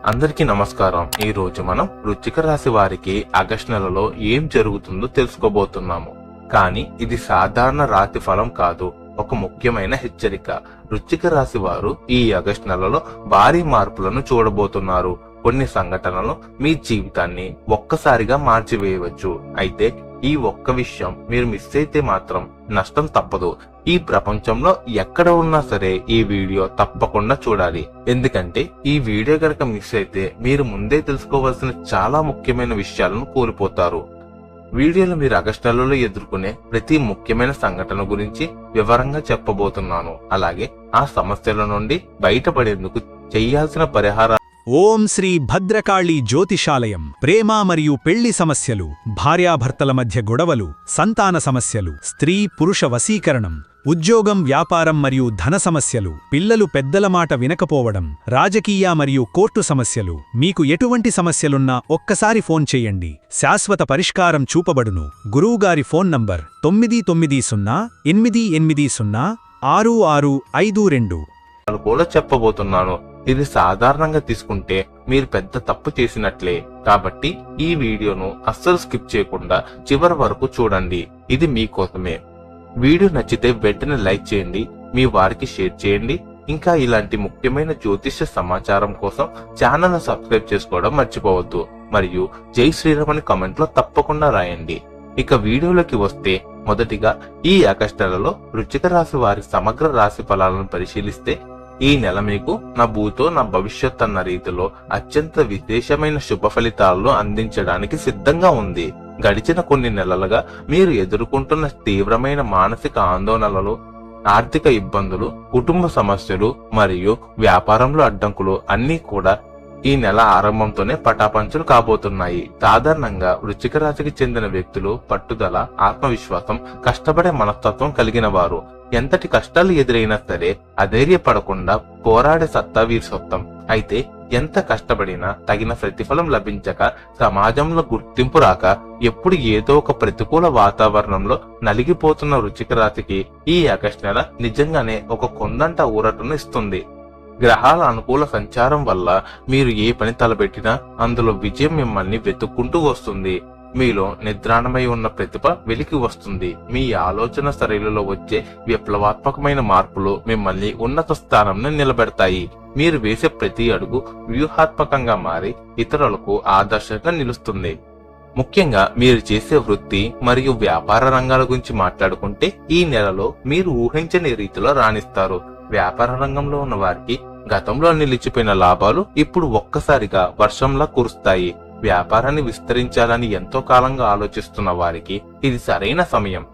అందరికీ నమస్కారం. ఈ రోజు మనం వృశ్చిక రాశి వారికి ఆగస్టు నెలలో ఏం జరుగుతుందో తెలుసుకోబోతున్నాము. కానీ ఇది సాధారణ రాశి ఫలం కాదు, ఒక ముఖ్యమైన హెచ్చరిక. వృశ్చిక రాశి వారు ఈ ఆగస్టు నెలలో భారీ మార్పులను చూడబోతున్నారు. కొన్ని సంఘటనలు మీ జీవితాన్ని ఒక్కసారిగా మార్చివేయవచ్చు. అయితే ఈ ఒక్క విషయం మీరు మిస్ అయితే మాత్రం నష్టం తప్పదు. ఈ ప్రపంచంలో ఎక్కడ ఉన్నా సరే ఈ వీడియో తప్పకుండా చూడాలి. ఎందుకంటే ఈ వీడియో గనక మిస్ అయితే మీరు ముందే తెలుసుకోవాల్సిన చాలా ముఖ్యమైన విషయాలను కోల్పోతారు. వీడియోలో మీరు ఆగస్టు నెలలో ఎదుర్కొనే ప్రతి ముఖ్యమైన సంఘటన గురించి వివరంగా చెప్పబోతున్నాను. అలాగే ఆ సమస్యల నుండి బయటపడేందుకు చేయాల్సిన పరిహారాలు. ఓం శ్రీ భద్రకాళి జ్యోతిషాలయం. ప్రేమ మరియు పెళ్లి సమస్యలు, భార్యాభర్తల మధ్య గొడవలు, సంతాన సమస్యలు, స్త్రీ పురుష వశీకరణం, ఉద్యోగం వ్యాపారం మరియు ధన సమస్యలు, పిల్లలు పెద్దల మాట వినకపోవడం, రాజకీయ మరియు కోర్టు సమస్యలు. మీకు ఎటువంటి సమస్యలున్నా ఒక్కసారి ఫోన్ చేయండి, శాశ్వత పరిష్కారం చూపబడును. గురువుగారి ఫోన్ నంబర్ 9908806652 కూడా చెప్పబోతున్నాను. ఇది సాధారణంగా తీసుకుంటే మీరు పెద్ద తప్పు చేసినట్లే. కాబట్టి ఈ వీడియోను అస్సలు స్కిప్ చేయకుండా చివరి వరకు చూడండి. ఇది మీకోసమే. వీడియో నచ్చితే వెంటనే లైక్ చేయండి, మీ వారికి షేర్ చేయండి. ఇంకా ఇలాంటి ముఖ్యమైన జ్యోతిష్య సమాచారం కోసం ఛానల్ సబ్స్క్రైబ్ చేసుకోవడం మర్చిపోవద్దు. మరియు జై శ్రీరామ్ అని కామెంట్ లో తప్పకుండా రాయండి. ఇక వీడియోలోకి వస్తే, మొదటిగా ఈ ఆగస్టు నెలలో వృశ్చిక రాశి వారి సమగ్ర రాశి ఫలాలను పరిశీలిస్తే, ఈ నెల మీకు నా భూతో నా భవిష్యత్ అన్న రీతిలో అత్యంత విశేషమైన శుభ ఫలితాలను అందించడానికి సిద్ధంగా ఉంది. గడిచిన కొన్ని నెలలుగా మీరు ఎదుర్కొంటున్న తీవ్రమైన మానసిక ఆందోళనలు, ఆర్థిక ఇబ్బందులు, కుటుంబ సమస్యలు మరియు వ్యాపారంలో అడ్డంకులు అన్నీ కూడా ఈ నెల ఆరంభంతోనే పటాపంచలు కాబోతున్నాయి. సాధారణంగా వృశ్చిక రాశికి చెందిన వ్యక్తులు పట్టుదల, ఆత్మవిశ్వాసం, కష్టపడే మనస్తత్వం కలిగిన వారు. ఎంతటి కష్టాలు ఎదురైనా సరే అధైర్యపడకుండా పోరాడే సత్తా వీరి సొంతం. అయితే ఎంత కష్టపడినా తగిన ప్రతిఫలం లభించక, సమాజంలో గుర్తింపు రాక, ఎప్పుడు ఏదో ఒక ప్రతికూల వాతావరణంలో నలిగిపోతున్న వృశ్చిక రాశికి ఈ ఆగస్టు నెల నిజంగానే ఒక కొండంట ఊరటను ఇస్తుంది. గ్రహాల అనుకూల సంచారం వల్ల మీరు ఏ పని తలబెట్టినా అందులో విజయం మిమ్మల్ని వెతుక్కుంటూ వస్తుంది. మీలో నిద్రాణమై ఉన్న ప్రతిభ వెలికి వస్తుంది. మీ ఆలోచన శైలిలో వచ్చే విప్లవాత్మకమైన మార్పులు మిమ్మల్ని ఉన్నత స్థానంలో నిలబెడతాయి. మీరు వేసే ప్రతి అడుగు వ్యూహాత్మకంగా మారి ఇతరులకు ఆదర్శంగా నిలుస్తుంది. ముఖ్యంగా మీరు చేసే వృత్తి మరియు వ్యాపార రంగాల గురించి మాట్లాడుకుంటే, ఈ నెలలో మీరు ఊహించని రీతిలో రాణిస్తారు. వ్యాపార రంగంలో ఉన్న వారికి గతంలో నిలిచిపోయిన లాభాలు ఇప్పుడు ఒక్కసారిగా వర్షంలా కురుస్తాయి. వ్యాపారాన్ని విస్తరించాలని ఎంతో కాలంగా ఆలోచిస్తున్న వారికి ఇది సరైన సమయం.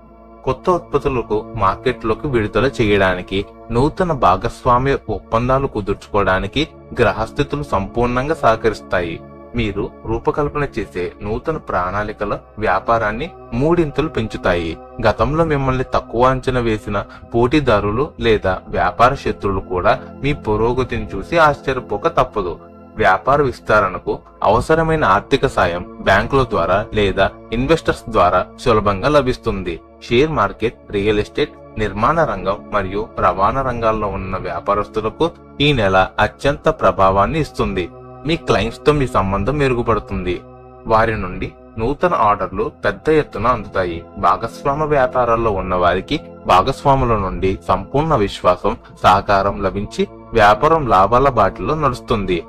కొత్త ఉత్పత్తులకు మార్కెట్లోకి విడుదల చేయడానికి, నూతన భాగస్వామ్య ఒప్పందాలు కుదుర్చుకోవడానికి గ్రహస్థితులు సంపూర్ణంగా సహకరిస్తాయి. మీరు రూపకల్పన చేసే నూతన ప్రణాళికల వ్యాపారాన్ని మూడింతలు పెంచుతాయి. గతంలో మిమ్మల్ని తక్కువ అంచనా వేసిన పోటీదారులు లేదా వ్యాపార శత్రువులు కూడా మీ పురోగతిని చూసి ఆశ్చర్యపోక తప్పదు. వ్యాపార విస్తరణకు అవసరమైన ఆర్థిక సాయం బ్యాంకుల ద్వారా లేదా ఇన్వెస్టర్స్ ద్వారా సులభంగా లభిస్తుంది. షేర్ మార్కెట్, రియల్ ఎస్టేట్, నిర్మాణ రంగం మరియు రవాణా రంగాల్లో ఉన్న వ్యాపారస్తులకు ఈ నెల అత్యంత ప్రభావాన్ని ఇస్తుంది. మీ క్లయింట్స్ తో మీ సంబంధం మెరుగుపడుతుంది. వారి నుండి నూతన ఆర్డర్లు పెద్ద ఎత్తున అందుతాయి. భాగస్వామ్య వ్యాపారాల్లో ఉన్న వారికి భాగస్వాముల నుండి సంపూర్ణ విశ్వాసం, సహకారం లభించి వ్యాపారం లాభాల బాటలో నడుస్తుంది.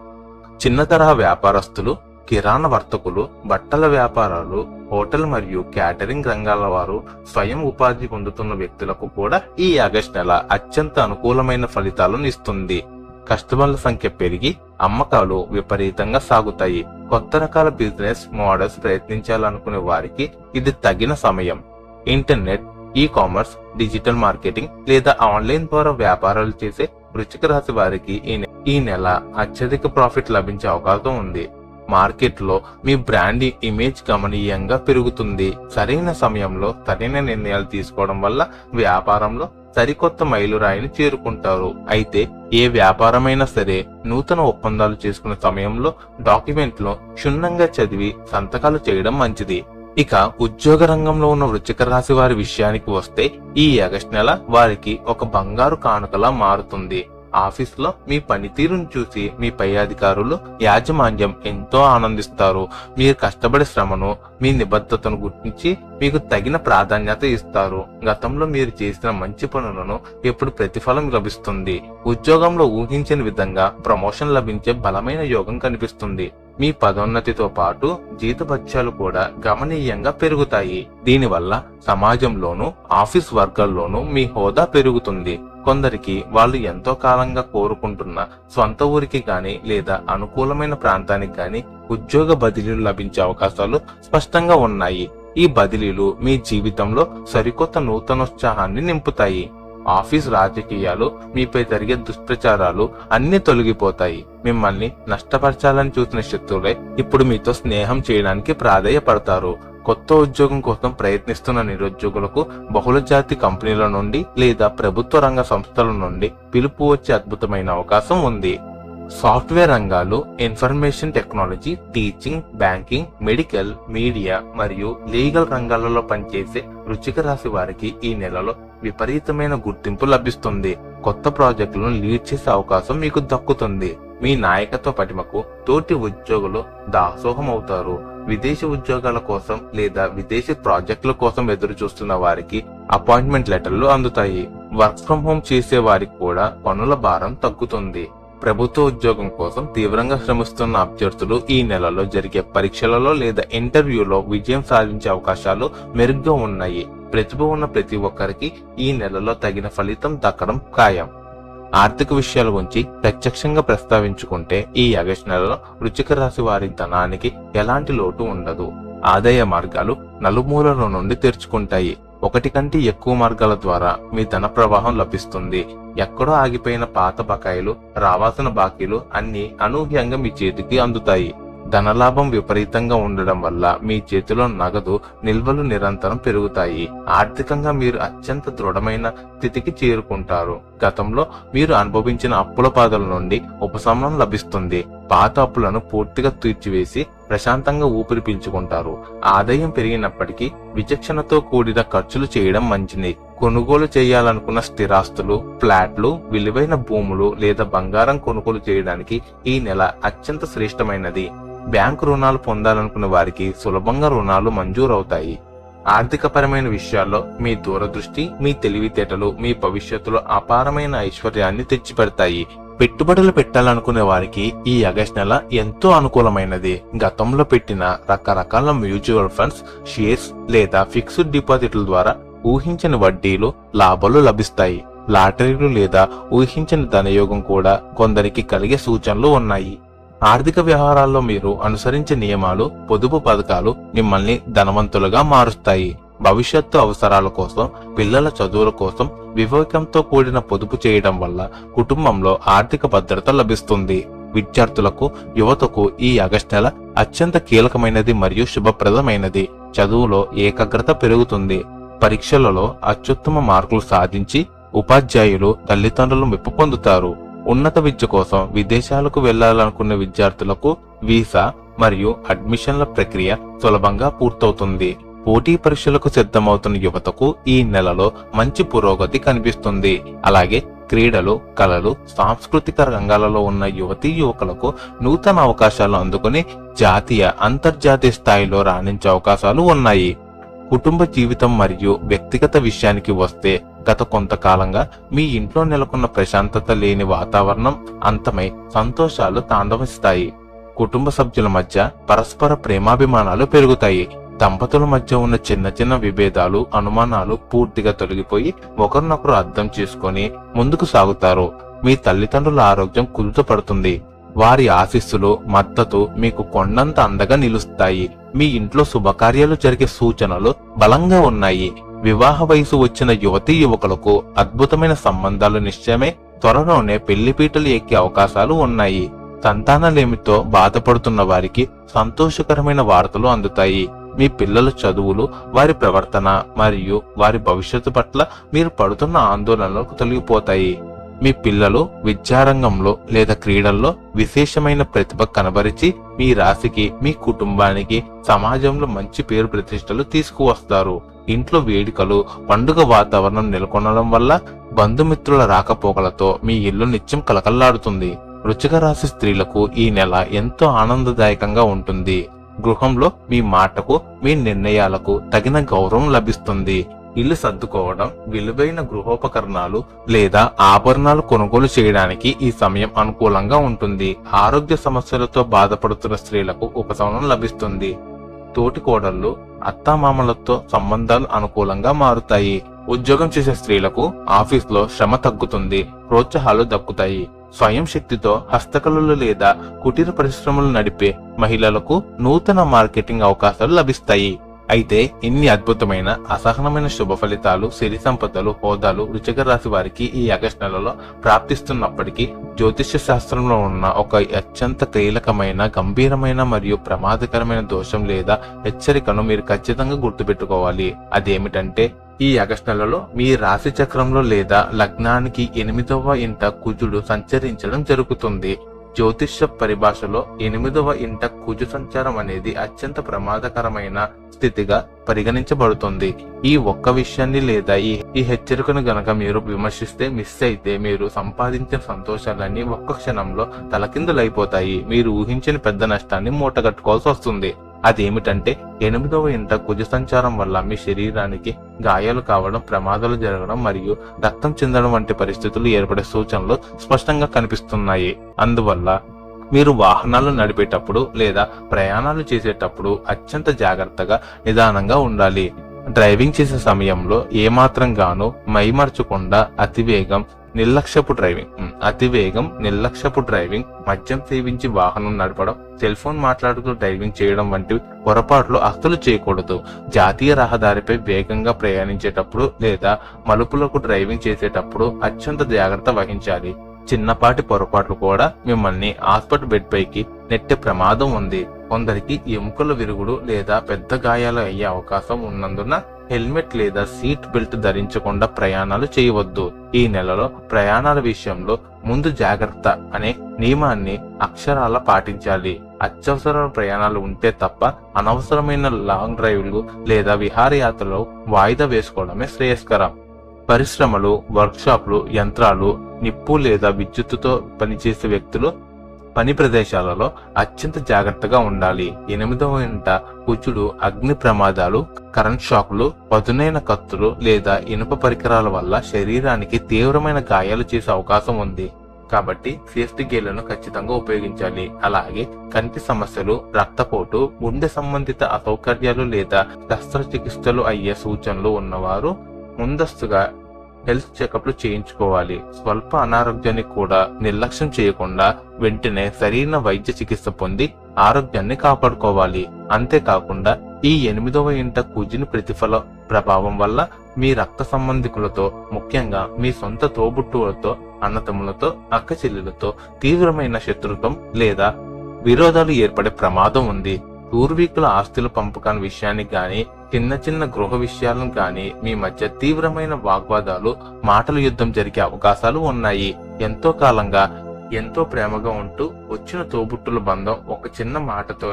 చిన్న తరహా వ్యాపారస్తులు, కిరాణా వర్తకులు, బట్టల వ్యాపారాలు, హోటల్ మరియు క్యాటరింగ్ రంగాల వారు, స్వయం ఉపాధి పొందుతున్న వ్యక్తులకు కూడా ఈ ఆగస్టు నెల అత్యంత అనుకూలమైన ఫలితాలను ఇస్తుంది. కస్టమర్ల సంఖ్య పెరిగి అమ్మకాలు విపరీతంగా సాగుతాయి. కొత్త రకాల బిజినెస్ మోడల్స్ ప్రయత్నించాలనుకునే వారికి ఇది తగిన సమయం. Internet, e commerce, digital marketing లేదా ఆన్లైన్ ద్వారా వ్యాపారాలు చేసే వృశ్చిక రాశి వారికి ఈ నెల అత్యధిక ప్రాఫిట్ లభించే అవకాశం ఉంది. మార్కెట్ లో మీ బ్రాండ్ ఇమేజ్ గమనీయంగా పెరుగుతుంది. సరైన సమయంలో సరైన నిర్ణయాలు తీసుకోవడం వల్ల వ్యాపారంలో సరికొత్త మైలురాయిని చేరుకుంటారు. అయితే ఏ వ్యాపారమైనా సరే నూతన ఒప్పందాలు చేసుకునే సమయంలో డాక్యుమెంట్లు క్షుణ్ణంగా చదివి సంతకాలు చేయడం మంచిది. ఇక ఉద్యోగ రంగంలో ఉన్న వృశ్చిక రాశి వారి విషయానికి వస్తే, ఈ ఆగస్టు నెల వారికి ఒక బంగారు కానుకలా మారుతుంది. ఆఫీస్లో మీ పనితీరును చూసి మీ పై అధికారులు, యాజమాన్యం ఎంతో ఆనందిస్తారు. మీరు కష్టపడే శ్రమను, మీ నిబద్ధతను గుర్తించి మీకు తగిన ప్రాధాన్యత ఇస్తారు. గతంలో మీరు చేసిన మంచి పనులను ఎప్పుడు ప్రతిఫలం లభిస్తుంది. ఉద్యోగంలో ఊహించిన విధంగా ప్రమోషన్ లభించే బలమైన యోగం కనిపిస్తుంది. మీ పదోన్నతితో పాటు జీతభత్యాలు కూడా గమనీయంగా పెరుగుతాయి. దీనివల్ల సమాజంలోనూ, ఆఫీస్ వర్గాల్లోనూ మీ హోదా పెరుగుతుంది. కొందరికి వాళ్ళు ఎంతో కాలంగా కోరుకుంటున్న స్వంత ఊరికి గాని లేదా అనుకూలమైన ప్రాంతానికి గాని ఉద్యోగ బదిలీలు లభించే అవకాశాలు స్పష్టంగా ఉన్నాయి. ఈ బదిలీలు మీ జీవితంలో సరికొత్త నూతనోత్సాహాన్ని నింపుతాయి. ఆఫీస్ రాజకీయాలు, మీపై జరిగే దుష్ప్రచారాలు అన్ని తొలగిపోతాయి. మిమ్మల్ని నష్టపరచాలని చూసిన శత్రువులే ఇప్పుడు మీతో స్నేహం చేయడానికి ప్రాధేయపడతారు. కొత్త ఉద్యోగం కోసం ప్రయత్నిస్తున్న నిరుద్యోగులకు బహుళజాతి కంపెనీల నుండి లేదా ప్రభుత్వ రంగ సంస్థల నుండి పిలుపు వచ్చే అద్భుతమైన అవకాశం ఉంది. సాఫ్ట్వేర్ రంగాలు, information technology, teaching, banking, medical, media మరియు లీగల్ రంగాలలో పనిచేసే వృశ్చిక రాశి వారికి ఈ నెలలో విపరీతమైన గుర్తింపు లభిస్తుంది. కొత్త ప్రాజెక్టులను లీడ్ చేసే అవకాశం మీకు దక్కుతుంది. మీ నాయకత్వ పటిమకు తోటి ఉద్యోగులు దాసోహం అవుతారు. విదేశీ ఉద్యోగాల కోసం లేదా విదేశీ ప్రాజెక్టుల కోసం ఎదురు చూస్తున్న వారికి అపాయింట్మెంట్ లెటర్లు అందుతాయి. వర్క్ ఫ్రం హోమ్ చేసే వారికి కూడా పనుల భారం తగ్గుతుంది. ప్రభుత్వ ఉద్యోగం కోసం తీవ్రంగా శ్రమిస్తున్న అభ్యర్థులు ఈ నెలలో జరిగే పరీక్షలలో లేదా ఇంటర్వ్యూలో విజయం సాధించే అవకాశాలు మెరుగ్గా ఉన్నాయి. ప్రతిభ ఉన్న ప్రతి ఒక్కరికి ఈ నెలలో తగిన ఫలితం దక్కడం ఖాయం. ఆర్థిక విషయాల గురించి ప్రత్యక్షంగా ప్రస్తావించుకుంటే ఈ ఆగస్టు నెలలో వృశ్చిక రాశి వారి ధనానికి ఎలాంటి లోటు ఉండదు. ఆదాయ మార్గాలు నలుమూలల నుండి తెరుచుకుంటాయి. ఒకటి కంటే ఎక్కువ మార్గాల ద్వారా మీ ధన ప్రవాహం లభిస్తుంది. ఎక్కడో ఆగిపోయిన పాత బకాయిలు, రావాల్సిన బాకీలు అన్ని అనూహ్యంగా మీ చేతికి అందుతాయి. ధనలాభం విపరీతంగా ఉండడం వల్ల మీ చేతిలో నగదు నిల్వలు నిరంతరం పెరుగుతాయి. ఆర్థికంగా మీరు అత్యంత దృఢమైన స్థితికి చేరుకుంటారు. గతంలో మీరు అనుభవించిన అప్పుల బాధల నుండి ఉపశమనం లభిస్తుంది. పాత అప్పులను పూర్తిగా తీర్చివేసి ప్రశాంతంగా ఊపిరి పీల్చుకుంటారు. ఆదాయం పెరిగినప్పటికీ విచక్షణతో కూడిన ఖర్చులు చేయడం మంచిది. కొనుగోలు చేయాలనుకున్న స్థిరాస్తులు, ఫ్లాట్లు, విలువైన భూములు లేదా బంగారం కొనుగోలు చేయడానికి ఈ నెల అత్యంత శ్రేష్టమైనది. బ్యాంకు రుణాలు పొందాలనుకున్న వారికి సులభంగా రుణాలు మంజూరవుతాయి. ఆర్థికపరమైన విషయాల్లో మీ దూరదృష్టి, మీ తెలివితేటలు మీ భవిష్యత్తులో అపారమైన ఐశ్వర్యాన్ని తెచ్చిపెడతాయి. పెట్టుబడులు పెట్టాలనుకునే వారికి ఈ ఆగస్టు నెల ఎంతో అనుకూలమైనది. గతంలో పెట్టిన రకరకాల మ్యూచువల్ ఫండ్స్, షేర్స్ లేదా ఫిక్స్డ్ డిపాజిట్ల ద్వారా ఊహించని వడ్డీలు, లాభాలు లభిస్తాయి. లాటరీలు లేదా ఊహించిన ధనయోగం కూడా కొందరికి కలిగే సూచనలు ఉన్నాయి. ఆర్థిక వ్యవహారాల్లో మీరు అనుసరించే నియమాలు, పొదుపు పథకాలు మిమ్మల్ని ధనవంతులుగా మారుస్తాయి. భవిష్యత్తు అవసరాల కోసం, పిల్లల చదువుల కోసం వివేకంతో కూడిన పొదుపు చేయడం వల్ల కుటుంబంలో ఆర్థిక భద్రత లభిస్తుంది. విద్యార్థులకు, యువతకు ఈ ఆగస్టు నెల అత్యంత కీలకమైనది మరియు శుభప్రదమైనది. చదువులో ఏకాగ్రత పెరుగుతుంది. పరీక్షలలో అత్యుత్తమ మార్కులు సాధించి ఉపాధ్యాయులు, తల్లిదండ్రులు మెప్పు పొందుతారు. ఉన్నత విద్య కోసం విదేశాలకు వెళ్లాలనుకున్న విద్యార్థులకు వీసా మరియు అడ్మిషన్ల ప్రక్రియ సులభంగా పూర్తవుతుంది. పోటీ పరీక్షలకు సిద్ధమవుతున్న యువతకు ఈ నెలలో మంచి పురోగతి కనిపిస్తుంది. అలాగే క్రీడలు, కళలు, సాంస్కృతిక రంగాలలో ఉన్న యువతీ యువకులకు నూతన అవకాశాలు అందుకుని జాతీయ, అంతర్జాతీయ స్థాయిలో రాణించే అవకాశాలు ఉన్నాయి. కుటుంబ జీవితం మరియు వ్యక్తిగత విషయానికి వస్తే గత కొంతకాలంగా మీ ఇంట్లో నెలకొన్న ప్రశాంతత లేని వాతావరణం అంతమై సంతోషాలు తాండవిస్తాయి. కుటుంబ సభ్యుల మధ్య పరస్పర ప్రేమాభిమానాలు పెరుగుతాయి. దంపతుల మధ్య ఉన్న చిన్న చిన్న విభేదాలు, అనుమానాలు పూర్తిగా తొలగిపోయి ఒకరినొకరు అర్థం చేసుకుని ముందుకు సాగుతారు. మీ తల్లిదండ్రుల ఆరోగ్యం కుదుటపడుతుంది. వారి ఆశీస్సులు, మద్దతు మీకు కొండంత అండగా నిలుస్తాయి. మీ ఇంట్లో శుభకార్యాలు జరిగే సూచనలు బలంగా ఉన్నాయి. వివాహ వయసు వచ్చిన యువతీ యువకులకు అద్భుతమైన సంబంధాలు నిశ్చయమే. త్వరలోనే పెళ్లిపీటలు ఎక్కే అవకాశాలు ఉన్నాయి. సంతానలేమితో బాధపడుతున్న వారికి సంతోషకరమైన వార్తలు అందుతాయి. మీ పిల్లల చదువులు, వారి ప్రవర్తన మరియు వారి భవిష్యత్తు పట్ల మీరు పడుతున్న ఆందోళనలకు తొలగిపోతాయి. మీ పిల్లలు విద్యారంగంలో లేదా క్రీడల్లో విశేషమైన ప్రతిభ కనబరిచి మీ రాశికి, మీ కుటుంబానికి, సమాజంలో మంచి పేరు ప్రతిష్టలు తీసుకువస్తారు. ఇంట్లో వేడుకలు, పండుగ వాతావరణం నెలకొనడం వల్ల బంధుమిత్రుల రాకపోకలతో మీ ఇల్లు నిత్యం కలకల్లాడుతుంది. వృశ్చిక రాశి స్త్రీలకు ఈ నెల ఎంతో ఆనందదాయకంగా ఉంటుంది. గృహంలో మీ మాటకు, మీ నిర్ణయాలకు తగిన గౌరవం లభిస్తుంది. ఇల్లు సర్దుకోవడం, విలువైన గృహోపకరణాలు లేదా ఆభరణాలు కొనుగోలు చేయడానికి ఈ సమయం అనుకూలంగా ఉంటుంది. ఆరోగ్య సమస్యలతో బాధపడుతున్న స్త్రీలకు ఉపశమనం లభిస్తుంది. తోటి కోడళ్లు, అత్తామామలతో సంబంధాలు అనుకూలంగా మారుతాయి. ఉద్యోగం చేసే స్త్రీలకు ఆఫీసులో శ్రమ తగ్గుతుంది, ప్రోత్సాహాలు దక్కుతాయి. స్వయం శక్తితో హస్తకళలు లేదా కుటీర పరిశ్రమలు నడిపే మహిళలకు నూతన మార్కెటింగ్ అవకాశాలు లభిస్తాయి. అయితే ఇన్ని అద్భుతమైన అసహనమైన శుభ ఫలితాలు, సిరి సంపదలు, హోదాలు వృశ్చిక రాశి వారికి ఈ ఆగస్టు నెలలో ప్రాప్తిస్తున్నప్పటికీ జ్యోతిష్య శాస్త్రంలో ఉన్న ఒక అత్యంత కీలకమైన, గంభీరమైన మరియు ప్రమాదకరమైన దోషం లేదా హెచ్చరికను మీరు ఖచ్చితంగా గుర్తుపెట్టుకోవాలి. అదేమిటంటే, ఈ ఆగస్టు నెలలో మీ రాశి చక్రంలో లేదా లగ్నానికి 8వ ఇంట కుజుడు సంచరించడం జరుగుతుంది. జ్యోతిష్య పరిభాషలో 8వ ఇంట కుజు సంచారం అనేది అత్యంత ప్రమాదకరమైన స్థితిగా పరిగణించబడుతుంది. ఈ ఒక్క విషయాన్ని లేదా ఈ హెచ్చరికను గనక మీరు విమర్శిస్తే, మిస్ అయితే మీరు సంపాదించిన సంతోషాలన్నీ ఒక్క క్షణంలో తలకిందులైపోతాయి. మీరు ఊహించిన పెద్ద నష్టాన్ని మూటగట్టుకోవాల్సి వస్తుంది. అదేమిటంటే, 8వ ఇంట కుజ సంచారం వల్ల మీ శరీరానికి గాయాలు కావడం, ప్రమాదాలు జరగడం మరియు రక్తం చెందడం వంటి పరిస్థితులు ఏర్పడే సూచనలు స్పష్టంగా కనిపిస్తున్నాయి. అందువల్ల మీరు వాహనాలు నడిపేటప్పుడు లేదా ప్రయాణాలు చేసేటప్పుడు అత్యంత జాగ్రత్తగా, నిదానంగా ఉండాలి. డ్రైవింగ్ చేసే సమయంలో ఏమాత్రం గాను మైమర్చకుండా అతివేగం, నిర్లక్ష్యపు డ్రైవింగ్, మద్యం సేవించి వాహనం నడపడం, సెల్ ఫోన్ మాట్లాడుతూ డ్రైవింగ్ చేయడం వంటి పొరపాట్లు అస్సలు చేయకూడదు. జాతీయ రహదారిపై వేగంగా ప్రయాణించేటప్పుడు లేదా మలుపులకు డ్రైవింగ్ చేసేటప్పుడు అత్యంత జాగ్రత్త వహించాలి. చిన్నపాటి పొరపాట్లు కూడా మిమ్మల్ని హాస్పిటల్ బెడ్ పైకి నెట్టే ప్రమాదం ఉంది. కొందరికి ఎముకల విరుగుడు లేదా పెద్ద గాయాలు అయ్యే అవకాశం ఉన్నందున హెల్మెట్ లేదా సీట్ బెల్ట్ ధరించకుండా ప్రయాణాలు చేయవద్దు. ఈ నెలలో ప్రయాణాల విషయంలో ముందు జాగ్రత్త అనే నియమాన్ని అక్షరాల పాటించాలి. అత్యవసర ప్రయాణాలు ఉంటే తప్ప అనవసరమైన లాంగ్ డ్రైవ్లు లేదా విహారయాత్రలు వాయిదా వేసుకోవడమే శ్రేయస్కరం. పరిశ్రమలు, వర్క్షాప్లు, యంత్రాలు, నిప్పు లేదా విద్యుత్తుతో పనిచేసే వ్యక్తులు పని ప్రదేశాలలో అత్యంత జాగ్రత్తగా ఉండాలి. 8వ ఇంట కుజుడు అగ్ని ప్రమాదాలు, కరెంట్ షాక్లు, పదునైన కత్తులు లేదా ఇనుప పరికరాల వల్ల శరీరానికి తీవ్రమైన గాయాలు చేసే అవకాశం ఉంది. కాబట్టి సేఫ్టీ గేర్లను ఖచ్చితంగా ఉపయోగించాలి. అలాగే కంటి సమస్యలు, రక్తపోటు, గుండె సంబంధిత అసౌకర్యాలు లేదా శస్త్రచికిత్సలు అయ్యే సూచనలు ఉన్నవారు ముందస్తుగా హెల్త్ చెకప్లు చేయించుకోవాలి. స్వల్ప అనారోగ్యాన్ని కూడా నిర్లక్ష్యం చేయకుండా వెంటనే సరైన వైద్య చికిత్స పొంది ఆరోగ్యాన్ని కాపాడుకోవాలి. అంతేకాకుండా ఈ 8వ ఇంట కుజుని ప్రతిఫల ప్రభావం వల్ల మీ రక్త సంబంధికులతో, ముఖ్యంగా మీ సొంత తోబుట్టువులతో, అన్నతమ్ములతో, అక్క చెల్లెలతో తీవ్రమైన శత్రుత్వం లేదా విరోధాలు ఏర్పడే ప్రమాదం ఉంది. పూర్వీకుల ఆస్తుల పంపకాల విషయానికి గాని, చిన్న గృహ విషయాలను గాని మీ మధ్య తీవ్రమైన వాగ్వాదాలు, మాటల యుద్ధం జరిగే అవకాశాలు ఉన్నాయి. ఎంతో కాలంగా ఎంతో ప్రేమగా ఉంటూ వచ్చిన తోబుట్టుల బంధం ఒక చిన్న మాటతో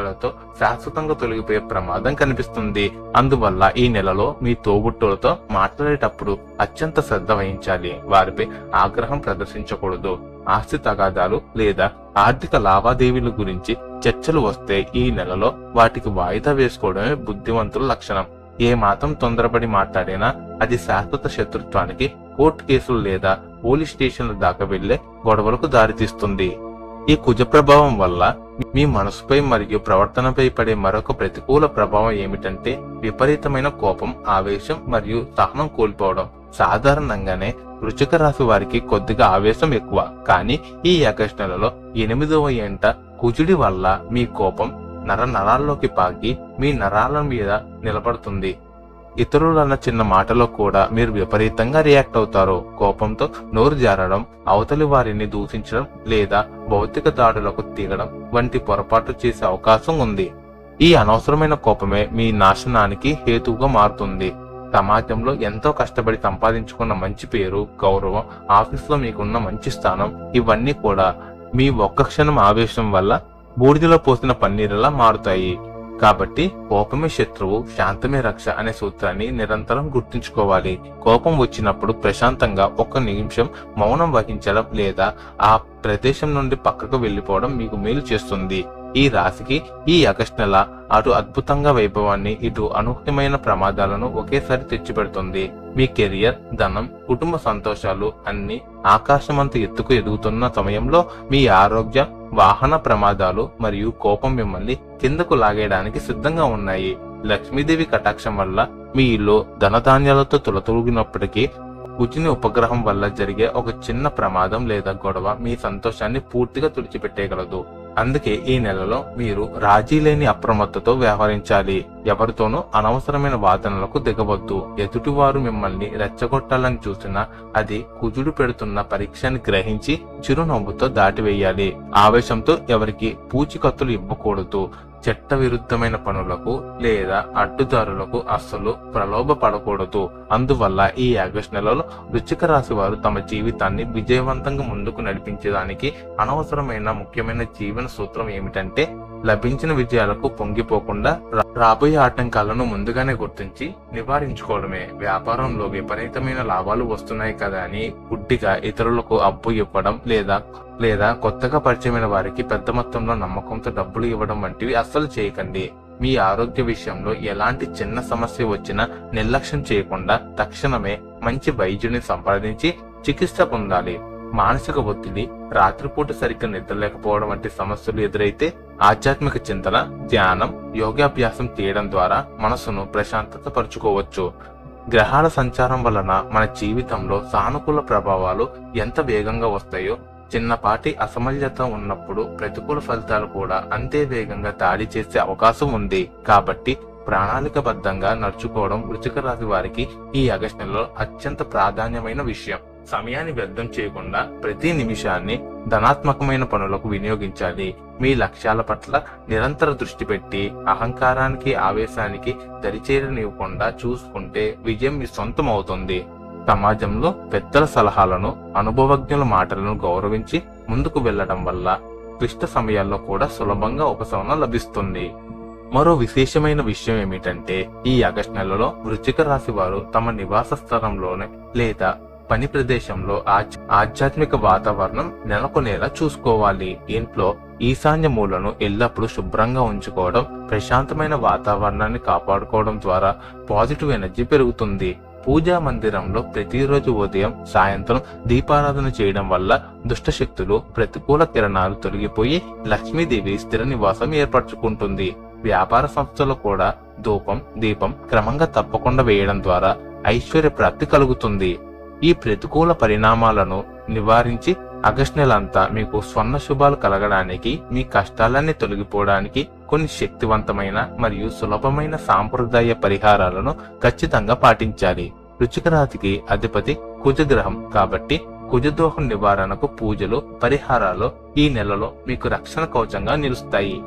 శాశ్వతంగా తొలగిపోయే ప్రమాదం కనిపిస్తుంది. అందువల్ల ఈ నెలలో మీ తోబుట్టులతో మాట్లాడేటప్పుడు అత్యంత శ్రద్ధ వహించాలి. వారిపై ఆగ్రహం ప్రదర్శించకూడదు. ఆస్తి తగాదాలు లేదా ఆర్థిక లావాదేవీల గురించి చర్చలు వస్తే ఈ నెలలో వాటికి వాయిదా వేసుకోవడమే బుద్ధివంతుల లక్షణం. ఏ మాత్రం తొందరపడి మాట్లాడినా అది శాశ్వత శత్రుత్వానికి, కోర్టు కేసులు లేదా పోలీస్ స్టేషన్ల దాకా వెళ్లే గొడవలకు దారితీస్తుంది. ఈ కుజ ప్రభావం వల్ల మీ మనసుపై మరియు ప్రవర్తనపై పడే మరొక ప్రతికూల ప్రభావం ఏమిటంటే విపరీతమైన కోపం, ఆవేశం మరియు సహనం కోల్పోవడం. సాధారణంగానే వృశ్చిక రాశి వారికి కొద్దిగా ఆవేశం ఎక్కువ. కానీ ఈ ఆగస్టు నెలలో 8వ ఇంట కుజుడి వల్ల మీ కోపం నరాల్లోకి పాకి మీ నరాల మీద నిలబడుతుంది. ఇతరులన్న చిన్న మాటలో కూడా మీరు విపరీతంగా రియాక్ట్ అవుతారు. కోపంతో నోరు జారడం, అవతలి వారిని దూషించడం లేదా భౌతిక దాడులకు దిగడం వంటి పొరపాటు చేసే అవకాశం ఉంది. ఈ అనవసరమైన కోపమే మీ నాశనానికి హేతువుగా మారుతుంది. సమాజంలో ఎంతో కష్టపడి సంపాదించుకున్న మంచి పేరు, గౌరవం, ఆఫీసులో మీకున్న మంచి స్థానం ఇవన్నీ కూడా మీ ఒక్క క్షణం ఆవేశం వల్ల బూడిదలో పోసిన పన్నీరులా మారుతాయి. కాబట్టి కోపమే శత్రువు, శాంతమే రక్ష అనే సూత్రాన్ని నిరంతరం గుర్తుంచుకోవాలి. కోపం వచ్చినప్పుడు ప్రశాంతంగా 1 నిమిషం మౌనం వహించడం లేదా ఆ ప్రదేశం నుండి పక్కకు వెళ్లిపోవడం మీకు మేలు చేస్తుంది. ఈ రాశికి ఈ ఆగస్టు నెల అటు అద్భుతంగా వైభవాన్ని, ఇటు అనూహ్యమైన ప్రమాదాలను ఒకేసారి తెచ్చిపెడుతుంది. మీ కెరియర్, ధనం, కుటుంబ సంతోషాలు అన్ని ఆకాశమంత ఎత్తుకు ఎదుగుతున్న సమయంలో మీ ఆరోగ్య, వాహన ప్రమాదాలు మరియు కోపం మిమ్మల్ని కిందకు లాగేయడానికి సిద్ధంగా ఉన్నాయి. లక్ష్మీదేవి కటాక్షం వల్ల మీ ఇల్లు ధనధాన్యాలతో తులతూగినప్పటికీ కుజుని ఉపగ్రహం వల్ల జరిగే ఒక చిన్న ప్రమాదం లేదా గొడవ మీ సంతోషాన్ని పూర్తిగా తుడిచిపెట్టేయగలదు. అందుకే ఈ నెలలో మీరు రాజీ లేని అప్రమత్తతో వ్యవహరించాలి. ఎవరితోనూ అనవసరమైన వాదనలకు దిగవద్దు. ఎదుటివారు మిమ్మల్ని రెచ్చగొట్టాలని చూసినా అది కుజుడు పెడుతున్న పరీక్షని గ్రహించి చిరునవ్వుతో దాటివేయాలి. ఆవేశంతో ఎవరికి పూచికత్తులు ఇవ్వకూడదు. చట్ట విరుద్ధమైన పనులకు లేదా అడ్డుదారులకు అస్సలు ప్రలోభపడకూడదు. అందువల్ల ఈ ఆగస్టు నెలలో వృశ్చిక రాశి వారు తమ జీవితాన్ని విజయవంతంగా ముందుకు నడిపించడానికి అనవసరమైన ముఖ్యమైన జీవన సూత్రం ఏమిటంటే, లభించిన విజయాలకు పొంగిపోకుండా రాబోయే ఆటంకాలను ముందుగానే గుర్తించి నివారించుకోవడమే. వ్యాపారంలో విపరీతమైన లాభాలు వస్తున్నాయి కదా అని గుడ్డిగా ఇతరులకు అప్పు ఇవ్వడం లేదా కొత్తగా పరిచయమైన వారికి పెద్ద మొత్తంలో నమ్మకంతో డబ్బులు ఇవ్వడం వంటివి అస్సలు చేయకండి. మీ ఆరోగ్య విషయంలో ఎలాంటి చిన్న సమస్య వచ్చినా నిర్లక్ష్యం చేయకుండా తక్షణమే మంచి వైద్యుని సంప్రదించి చికిత్స పొందాలి. మానసిక ఒత్తిడి, రాత్రిపూట సరిగ్గా నిద్రలేకపోవడం వంటి సమస్యలు ఎదురైతే ఆధ్యాత్మిక చింతన, ధ్యానం, యోగాభ్యాసం చేయడం ద్వారా మనసును ప్రశాంతత పరుచుకోవచ్చు. గ్రహాల సంచారం వలన మన జీవితంలో సానుకూల ప్రభావాలు ఎంత వేగంగా వస్తాయో, చిన్నపాటి అసమర్థత ఉన్నప్పుడు ప్రతికూల ఫలితాలు కూడా అంతే వేగంగా దాడి చేసే అవకాశం ఉంది. కాబట్టి ప్రణాళికబద్ధంగా నడుచుకోవడం వృశ్చిక రాశి వారికి ఈ ఆగస్టు నెలలో అత్యంత ప్రాధాన్యమైన విషయం. సమయాన్ని వ్యర్థం చేయకుండా ప్రతి నిమిషాన్ని ధనాత్మకమైన పనులకు వినియోగించాలి. మీ లక్ష్యాల పట్ల నిరంతర దృష్టి పెట్టి అహంకారానికి, ఆవేశానికి దరిచేరనివ్వకుండా చూసుకుంటే విజయం మీ సొంతం అవుతుంది. సమాజంలో పెద్దల సలహాలను, అనుభవజ్ఞుల మాటలను గౌరవించి ముందుకు వెళ్లడం వల్ల క్లిష్ట సమయాల్లో కూడా సులభంగా ఉపశమనం లభిస్తుంది. మరో విశేషమైన విషయం ఏమిటంటే, ఈ ఆగస్టు నెలలో వృశ్చిక రాశి వారు తమ నివాస స్థలంలోనే లేదా పని ప్రదేశంలో ఆధ్యాత్మిక వాతావరణం నెలకొనేలా చూసుకోవాలి. ఇంట్లో ఈశాన్య మూలను ఎల్లప్పుడూ శుభ్రంగా ఉంచుకోవడం, ప్రశాంతమైన వాతావరణాన్ని కాపాడుకోవడం ద్వారా పాజిటివ్ ఎనర్జీ పెరుగుతుంది. పూజా మందిరంలో ప్రతిరోజు ఉదయం, సాయంత్రం దీపారాధన చేయడం వల్ల దుష్టశక్తులు, ప్రతికూల కిరణాలు తొలగిపోయి లక్ష్మీదేవి స్థిర నివాసం ఏర్పరచుకుంటుంది. వ్యాపార సంస్థలో కూడా ధూపం, దీపం క్రమంగా తప్పకుండా వేయడం ద్వారా ఐశ్వర్య ప్రాప్తి కలుగుతుంది. ఈ ప్రతికూల పరిణామాలను నివారించి ఆగస్టు నెలంతా మీకు స్వర్ణ శుభాలు కలగడానికి, మీ కష్టాలన్నీ తొలగిపోవడానికి కొన్ని శక్తివంతమైన మరియు సులభమైన సాంప్రదాయ పరిహారాలను ఖచ్చితంగా పాటించాలి. వృశ్చిక రాశికి అధిపతి కుజగ్రహం కాబట్టి కుజదోషం నివారణకు పూజలు, పరిహారాలు ఈ నెలలో మీకు రక్షణ కవచంగా నిలుస్తాయి.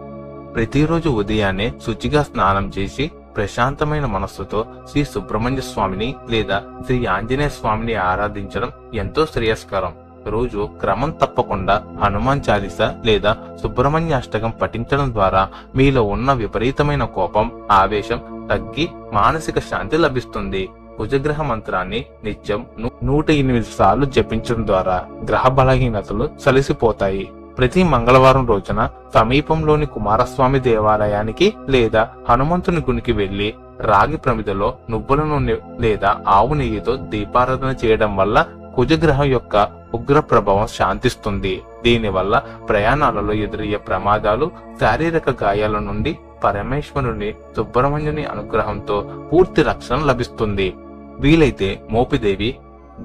ప్రతిరోజు ఉదయాన్నే శుచిగా స్నానం చేసి ప్రశాంతమైన మనస్సుతో శ్రీ సుబ్రహ్మణ్య స్వామిని లేదా శ్రీ ఆంజనేయ స్వామిని ఆరాధించడం ఎంతో శ్రేయస్కరం. రోజు క్రమం తప్పకుండా హనుమాన్ చాలీస లేదా సుబ్రహ్మణ్య అష్టకం పఠించడం ద్వారా మీలో ఉన్న విపరీతమైన కోపం, ఆవేశం తగ్గి మానసిక శాంతి లభిస్తుంది. కుజగ్రహ మంత్రాన్ని నిత్యం 108 సార్లు జపించడం ద్వారా గ్రహ బలహీనతలు సలిసిపోతాయి. ప్రతి మంగళవారం రోజున సమీపంలోని కుమారస్వామి దేవాలయానికి లేదా హనుమంతుని గునికి వెళ్లి రాగి ప్రమిదలో నువ్వుల నూనె లేదా ఆవు నెయ్యితో దీపారాధన చేయడం వల్ల కుజగ్రహం యొక్క ఉగ్ర ప్రభావం శాంతిస్తుంది. దీనివల్ల ప్రయాణాలలో ఎదురయ్యే ప్రమాదాలు, శారీరక గాయాల నుండి పరమేశ్వరుని సుబ్రహ్మణ్యుని అనుగ్రహంతో పూర్తి రక్షణ లభిస్తుంది. వీలైతే మోపిదేవి,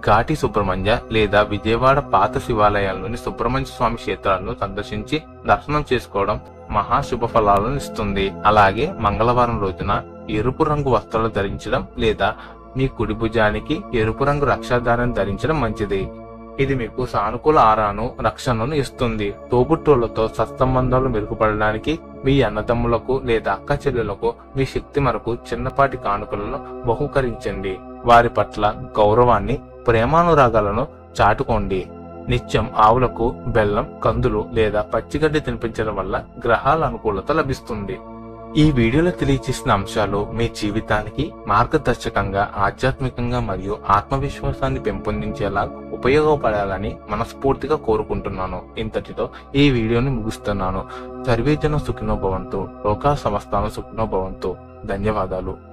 ఘాటి సుబ్రహ్మణ్య లేదా విజయవాడ పాత శివాలయాల్లోని సుబ్రహ్మణ్య స్వామి క్షేత్రాలను సందర్శించి దర్శనం చేసుకోవడం మహాశుభ ఫలాలను ఇస్తుంది. అలాగే మంగళవారం రోజున ఎరుపు రంగు వస్త్రాలు ధరించడం లేదా మీ కుడి భుజానికి ఎరుపు రంగు రక్షాధారాన్ని ధరించడం మంచిది. ఇది మీకు సానుకూల ఆరాను, రక్షణను ఇస్తుంది. తోబుట్టువులతో సత్సంబంధాలు మెరుగుపడడానికి మీ అన్నదమ్ములకు లేదా అక్క చెల్లెలకు మీ శక్తి మేరకు చిన్నపాటి కానుకలను బహుకరించండి. వారి పట్ల గౌరవాన్ని, ప్రేమానురాగాలను చాటుకోండి. నిత్యం ఆవులకు బెల్లం, కందులు లేదా పచ్చిగడ్డి తినిపించడం వల్ల గ్రహాల అనుకూలత లభిస్తుంది. ఈ వీడియోలో తెలియజేసిన అంశాలు మీ జీవితానికి మార్గదర్శకంగా, ఆధ్యాత్మికంగా మరియు ఆత్మవిశ్వాసాన్ని పెంపొందించేలా ఉపయోగపడాలని మనస్ఫూర్తిగా కోరుకుంటున్నాను. ఇంతటితో ఈ వీడియోని ముగిస్తున్నాను. సర్వేజన సుఖినో భవంతు. లోకా సమస్తాను సుఖినో భవంతు. ధన్యవాదాలు.